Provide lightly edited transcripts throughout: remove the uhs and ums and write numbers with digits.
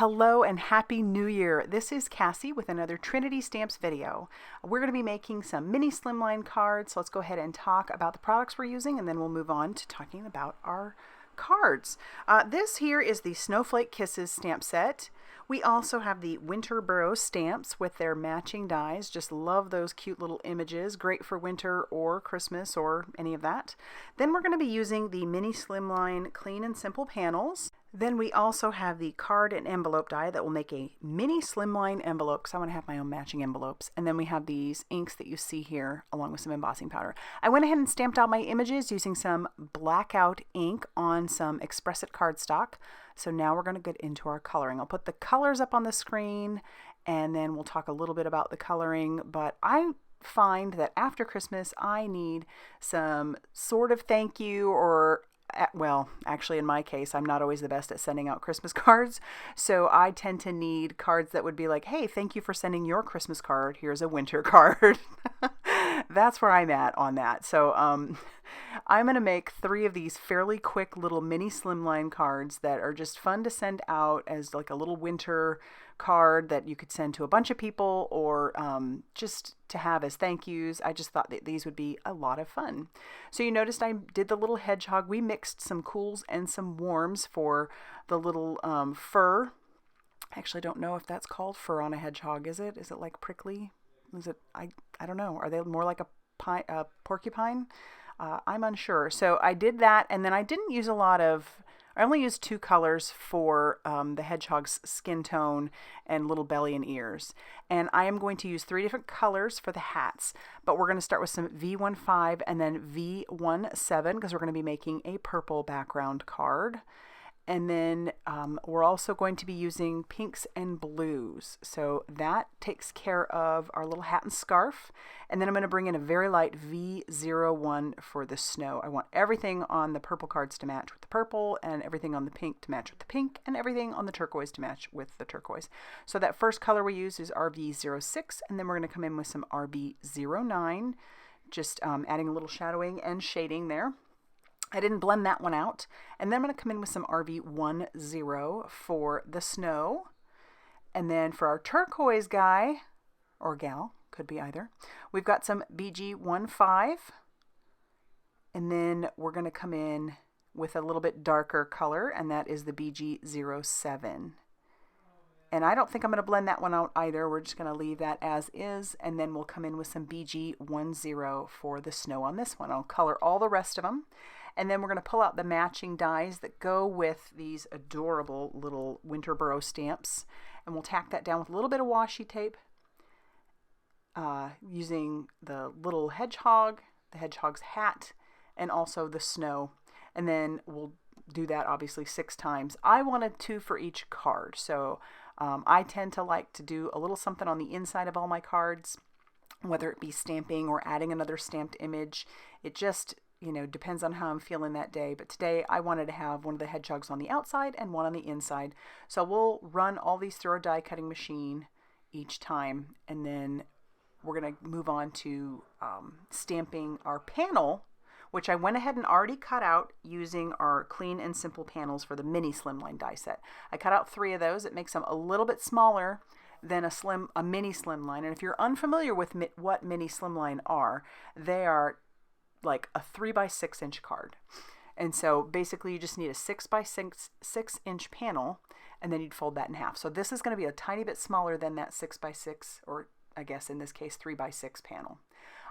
Hello and Happy New Year. This is Cassie with another Trinity Stamps video. We're going to be making some mini slimline cards, so let's go ahead and talk about the products we're using and then we'll move on to talking about our cards. This here is the Snowflake Kisses stamp set. We also have the Winter Burrow stamps with their matching dies. Just love those cute little images. Great for winter or Christmas or any of that. Then we're going to be using the mini slimline clean and simple panels. Then we also have the card and envelope die that will make a mini slimline envelope because I want to have my own matching envelopes. And then we have these inks that you see here along with some embossing powder. I went ahead and stamped out my images using some Blackout ink on some Express It cardstock. So now we're going to get into our coloring. I'll put the colors up on the screen and then we'll talk a little bit about the coloring. But I find that after Christmas I need some sort of thank you or well, actually in my case, I'm not always the best at sending out Christmas cards. So I tend to need cards that would be like, hey, thank you for sending your Christmas card. Here's a winter card. That's where I'm at on that. So I'm going to make 3 of these fairly quick little mini slimline cards that are just fun to send out as like a little winter card that you could send to a bunch of people or just to have as thank yous. I just thought that these would be a lot of fun. So you noticed I did the little hedgehog. We mixed some cools and some warms for the little fur. I actually don't know if that's called fur on a hedgehog. Is it? Is it like prickly? Is it? I don't know. Are they more like a porcupine? I'm unsure. So I did that, and then I didn't use a lot of. I only used 2 colors for the hedgehog's skin tone and little belly and ears. And I am going to use 3 different colors for the hats. But we're going to start with some V15 and then V17 because we're going to be making a purple background card. And then we're also going to be using pinks and blues. So that takes care of our little hat and scarf. And then I'm going to bring in a very light V01 for the snow. I want everything on the purple cards to match with the purple and everything on the pink to match with the pink and everything on the turquoise to match with the turquoise. So that first color we use is RV06 and then we're going to come in with some RV09, just adding a little shadowing and shading there. I didn't blend that one out. And then I'm going to come in with some RV10 for the snow. And then for our turquoise guy, or gal, could be either, we've got some BG15. And then we're going to come in with a little bit darker color, and that is the BG07. And I don't think I'm going to blend that one out either. We're just going to leave that as is. And then we'll come in with some BG10 for the snow on this one. I'll color all the rest of them. And then we're going to pull out the matching dies that go with these adorable little Winter Burrow stamps. And we'll tack that down with a little bit of washi tape using the little hedgehog, the hedgehog's hat, and also the snow. And then we'll do that obviously 6 times. I wanted 2 for each card. So I tend to like to do a little something on the inside of all my cards, whether it be stamping or adding another stamped image. It just depends on how I'm feeling that day. But today I wanted to have one of the hedgehogs on the outside and one on the inside. So we'll run all these through our die cutting machine each time. And then we're going to move on to stamping our panel, which I went ahead and already cut out using our clean and simple panels for the mini slimline die set. I cut out 3 of those. It makes them a little bit smaller than a mini slimline. And if you're unfamiliar with what mini slimline are, they are like a 3x6 inch card. And so basically you just need a 6x6 inch panel and then you'd fold that in half. So this is going to be a tiny bit smaller than that 6x6, or I guess in this case 3x6 panel.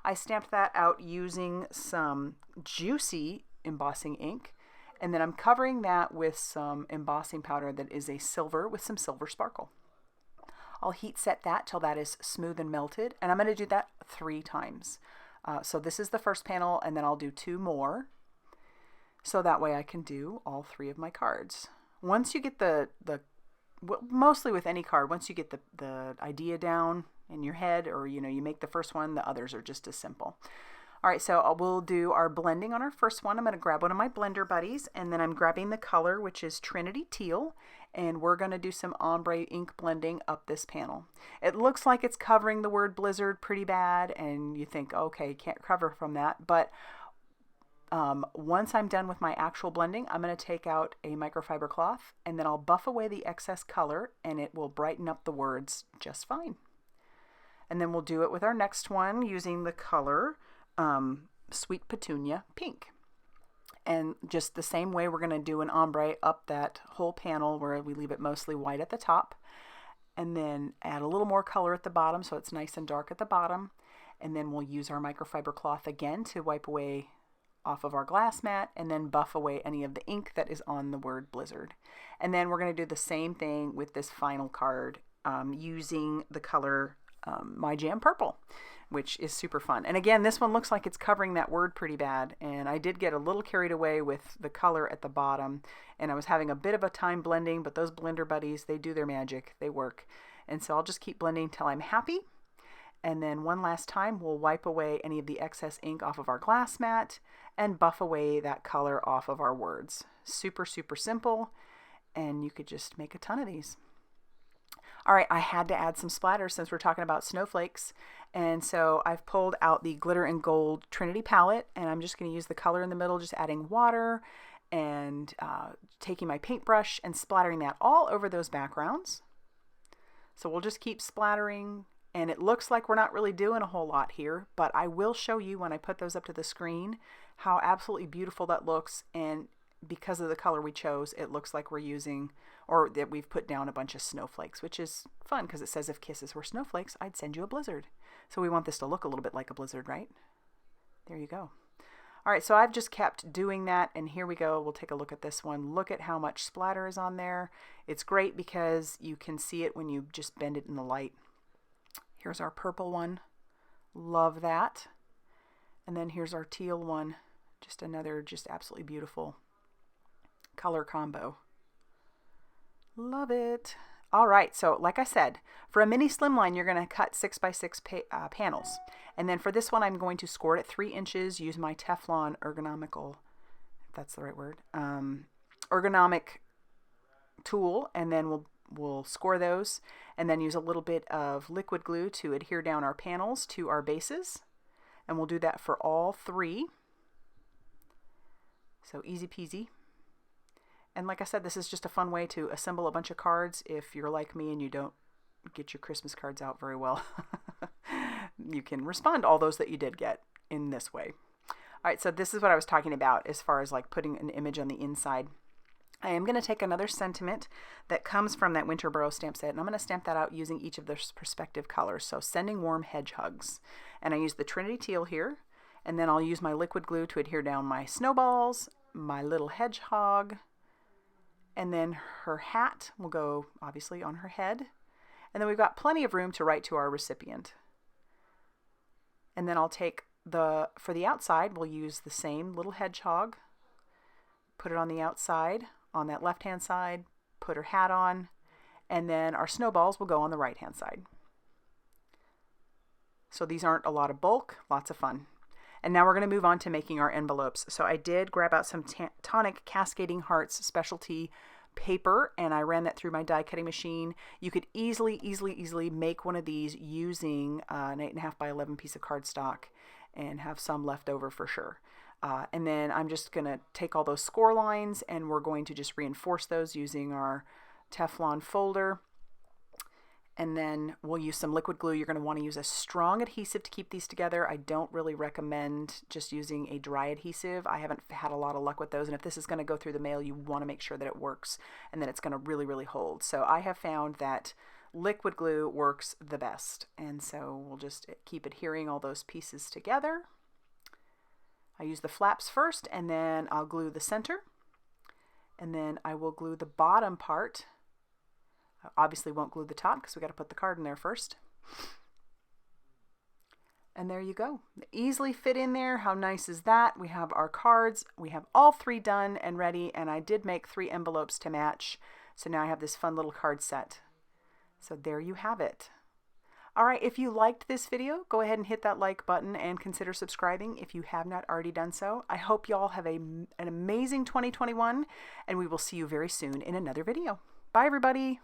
I stamped that out using some juicy embossing ink, and then I'm covering that with some embossing powder that is a silver with some silver sparkle. I'll heat set that till that is smooth and melted, and I'm going to do that 3 times. So this is the first panel, and then I'll do 2 more. So that way I can do all 3 of my cards. Once you get mostly with any card, once you get the idea down in your head, or you make the first one, the others are just as simple. All right, so we'll do our blending on our first one. I'm going to grab one of my blender buddies, and then I'm grabbing the color, which is Trinity Teal, and we're going to do some ombre ink blending up this panel. It looks like it's covering the word blizzard pretty bad, and you think, okay, can't cover from that, but Once I'm done with my actual blending, I'm going to take out a microfiber cloth and then I'll buff away the excess color and it will brighten up the words just fine. And then we'll do it with our next one using the color Sweet Petunia Pink. And just the same way, we're going to do an ombre up that whole panel where we leave it mostly white at the top. And then add a little more color at the bottom so it's nice and dark at the bottom. And then we'll use our microfiber cloth again to wipe away off of our glass mat and then buff away any of the ink that is on the word Blizzard. And then we're going to do the same thing with this final card using the color My Jam Purple, which is super fun. And again, this one looks like it's covering that word pretty bad. And I did get a little carried away with the color at the bottom. And I was having a bit of a time blending, but those blender buddies, they do their magic. They work. And so I'll just keep blending till I'm happy. And then one last time, we'll wipe away any of the excess ink off of our glass mat and buff away that color off of our words. Super, super simple. And you could just make a ton of these. All right, I had to add some splatters since we're talking about snowflakes. And so I've pulled out the Glitter and Gold Trinity palette, and I'm just going to use the color in the middle, just adding water and taking my paintbrush and splattering that all over those backgrounds. So we'll just keep splattering, and it looks like we're not really doing a whole lot here, but I will show you when I put those up to the screen how absolutely beautiful that looks. And because of the color we chose, it looks like we're using, or that we've put down a bunch of snowflakes, which is fun because it says if kisses were snowflakes, I'd send you a blizzard. So we want this to look a little bit like a blizzard, right? There you go. All right, so I've just kept doing that, and here we go. We'll take a look at this one. Look at how much splatter is on there. It's great because you can see it when you just bend it in the light. Here's our purple one. Love that. And then here's our teal one. Just another just absolutely beautiful color combo. Love it. All right, so like I said, for a mini slimline, you're going to cut 6x6 panels. And then for this one, I'm going to score it at 3 inches, use my Teflon ergonomical, if that's the right word, ergonomic tool, and then we'll score those, and then use a little bit of liquid glue to adhere down our panels to our bases. And we'll do that for all 3. So easy peasy. And like I said, this is just a fun way to assemble a bunch of cards if you're like me and you don't get your Christmas cards out very well. You can respond to all those that you did get in this way. All right, so this is what I was talking about as far as like putting an image on the inside. I am going to take another sentiment that comes from that Winter Burrow stamp set, and I'm going to stamp that out using each of their respective colors. So sending warm hedgehogs. And I use the Trinity Teal here, and then I'll use my liquid glue to adhere down my snowballs, my little hedgehog, and then her hat will go obviously on her head. And then we've got plenty of room to write to our recipient. And then I'll take for the outside, we'll use the same little hedgehog, put it on the outside, on that left-hand side, put her hat on, and then our snowballs will go on the right-hand side. So these aren't a lot of bulk, lots of fun. And now we're going to move on to making our envelopes. So I did grab out some Tonic Cascading Hearts specialty paper, and I ran that through my die cutting machine. You could easily make one of these using an 8.5 by 11 piece of cardstock and have some left over for sure. And then I'm just going to take all those score lines and we're going to just reinforce those using our Teflon folder. And then we'll use some liquid glue. You're going to want to use a strong adhesive to keep these together. I don't really recommend just using a dry adhesive. I haven't had a lot of luck with those. And if this is going to go through the mail, you want to make sure that it works and that it's going to really hold. So I have found that liquid glue works the best. And so we'll just keep adhering all those pieces together. I use the flaps first, and then I'll glue the center. And then I will glue the bottom part. I obviously won't glue the top because we got to put the card in there first. And there you go. Easily fit in there. How nice is that? We have our cards. We have all 3 done and ready, and I did make 3 envelopes to match. So now I have this fun little card set. So there you have it. All right, if you liked this video, go ahead and hit that like button and consider subscribing if you have not already done so. I hope you all have an amazing 2021, and we will see you very soon in another video. Bye, everybody.